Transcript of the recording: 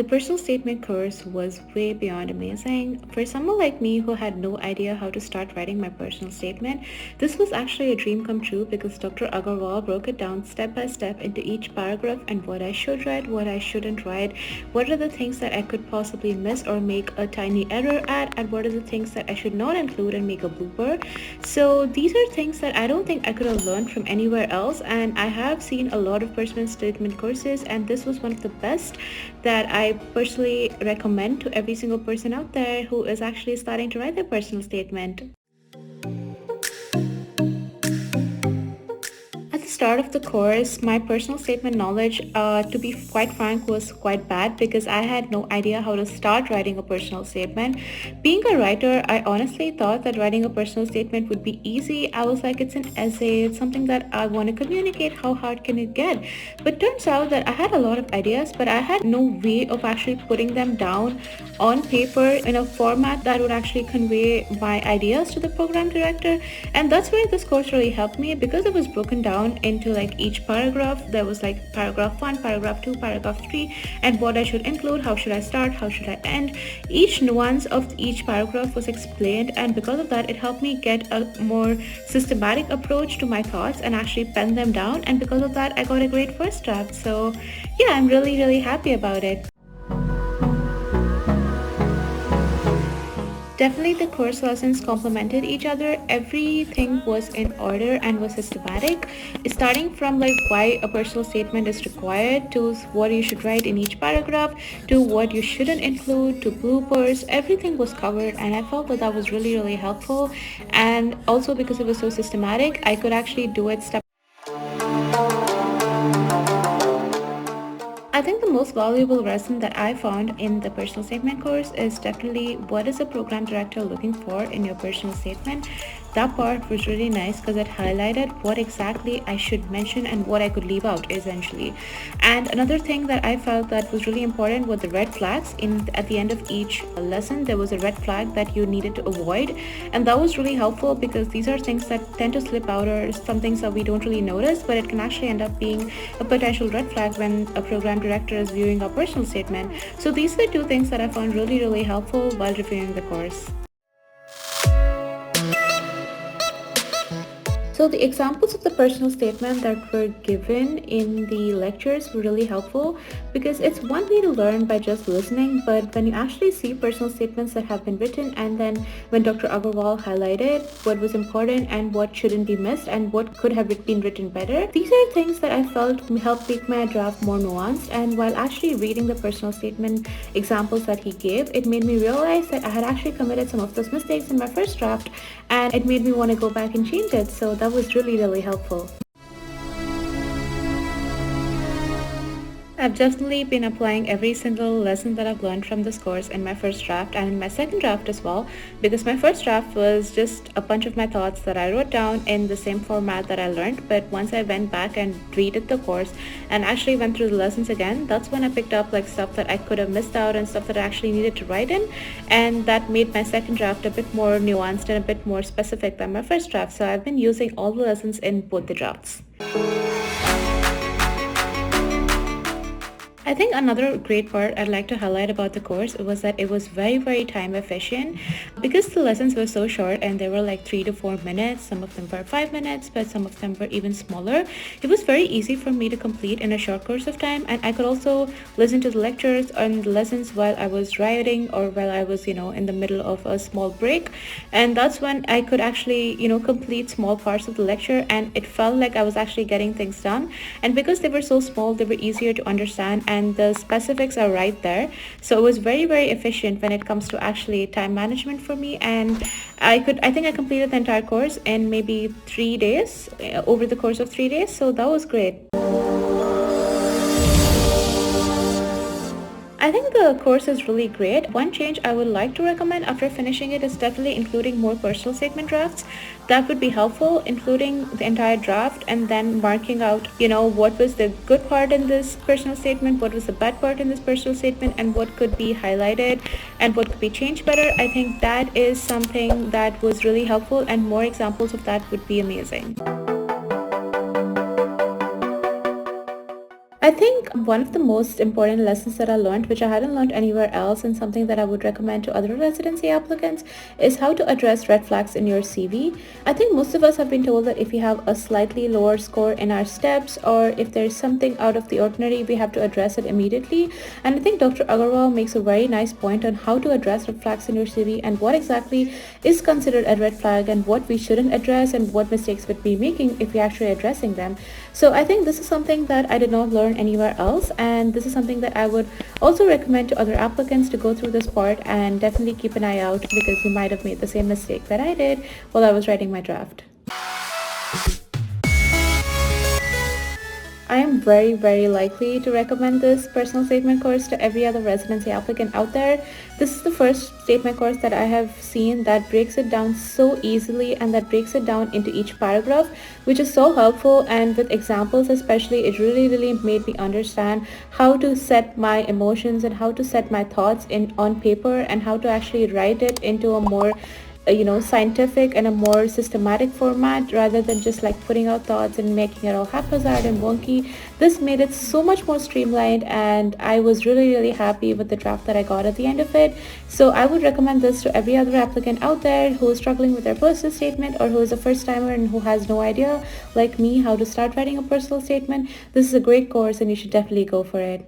The personal statement course was way beyond amazing. For someone like me who had no idea how to start writing my personal statement, this was actually a dream come true because Dr. Agrawal broke it down step by step into each paragraph and what I should write, what I shouldn't write, what are the things that I could possibly miss or make a tiny error at, and what are the things that I should not include and make a blooper. So these are things that I don't think I could have learned from anywhere else, and I have seen a lot of personal statement courses, and this was one of the best that I personally recommend to every single person out there who is actually starting to write their personal statement. At the start of the course, my personal statement knowledge, to be quite frank, was quite bad because I had no idea how to start writing a personal statement. Being a writer, I honestly thought that writing a personal statement would be easy. I was like, it's an essay, it's something that I want to communicate, how hard can it get? But turns out that I had a lot of ideas, but I had no way of actually putting them down on paper in a format that would actually convey my ideas to the program director. And that's where this course really helped me because it was broken down into like each paragraph. There was like paragraph 1, paragraph 2, paragraph 3, and what I should include, how should I start, how should I end. Each nuance of each paragraph was explained, and because of that it helped me get a more systematic approach to my thoughts and actually pen them down, and because of that I got a great first draft. So yeah, I'm really happy about it. Definitely the course lessons complemented each other. Everything was in order and was systematic, starting from like why a personal statement is required, to what you should write in each paragraph, to what you shouldn't include, to bloopers. Everything was covered, and I felt that was really helpful. And also because it was so systematic, I could actually do it step. I think the most valuable lesson that I found in the personal statement course is definitely what is a program director looking for in your personal statement. That part was really nice because it highlighted what exactly I should mention and what I could leave out essentially. And another thing that I felt that was really important were the red flags. At the end of each lesson there was a red flag that you needed to avoid, and that was really helpful because these are things that tend to slip out or some things that we don't really notice, but it can actually end up being a potential red flag when a program director is viewing our personal statement. So these are two things that I found really helpful while reviewing the course. So the examples of the personal statement that were given in the lectures were really helpful because it's one way to learn by just listening, but when you actually see personal statements that have been written, and then when Dr. Agrawal highlighted what was important and what shouldn't be missed and what could have been written better, these are things that I felt helped make my draft more nuanced. And while actually reading the personal statement examples that he gave, it made me realize that I had actually committed some of those mistakes in my first draft, and it made me want to go back and change it. So that was really helpful. I've definitely been applying every single lesson that I've learned from this course in my first draft and in my second draft as well, because my first draft was just a bunch of my thoughts that I wrote down in the same format that I learned. But once I went back and redid the course and actually went through the lessons again, that's when I picked up like stuff that I could have missed out and stuff that I actually needed to write in, and that made my second draft a bit more nuanced and a bit more specific than my first draft. So I've been using all the lessons in both the drafts. I think another great part I'd like to highlight about the course was that it was very time efficient because the lessons were so short and they were like 3 to 4 minutes. Some of them were 5 minutes, but some of them were even smaller. It was very easy for me to complete in a short course of time, and I could also listen to the lectures and the lessons while I was writing or while I was, in the middle of a small break. And that's when I could actually, complete small parts of the lecture, and it felt like I was actually getting things done. And because they were so small, they were easier to understand, and the specifics are right there. So it was very efficient when it comes to actually time management for me, and I think I completed the entire course in maybe 3 days, over the course of 3 days. So that was great. I think the course is really great. One change I would like to recommend after finishing it is definitely including more personal statement drafts. That would be helpful, including the entire draft and then marking out, what was the good part in this personal statement, what was the bad part in this personal statement, and what could be highlighted and what could be changed better. I think that is something that was really helpful, and more examples of that would be amazing. I I think one of the most important lessons that I learned, which I hadn't learned anywhere else, and something that I would recommend to other residency applicants, is how to address red flags in your CV. I think most of us have been told that if we have a slightly lower score in our steps, or if there's something out of the ordinary, we have to address it immediately. And I think Dr. Agrawal makes a very nice point on how to address red flags in your CV and what exactly is considered a red flag and what we shouldn't address and what mistakes we'd be making if we're actually addressing them. So I think this is something that I did not learn anywhere else, and this is something that I would also recommend to other applicants to go through this part and definitely keep an eye out, because you might have made the same mistake that I did while I was writing my draft. I am very likely to recommend this personal statement course to every other residency applicant out there. This is the first statement course that I have seen that breaks it down so easily and that breaks it down into each paragraph, which is so helpful, and with examples especially, it really made me understand how to set my emotions and how to set my thoughts in on paper and how to actually write it into a more scientific and a more systematic format, rather than just like putting out thoughts and making it all haphazard and wonky. This made it so much more streamlined, and I was really happy with the draft that I got at the end of it. So I would recommend this to every other applicant out there who is struggling with their personal statement, or who is a first timer and who has no idea, like me, how to start writing a personal statement. This is a great course and you should definitely go for it.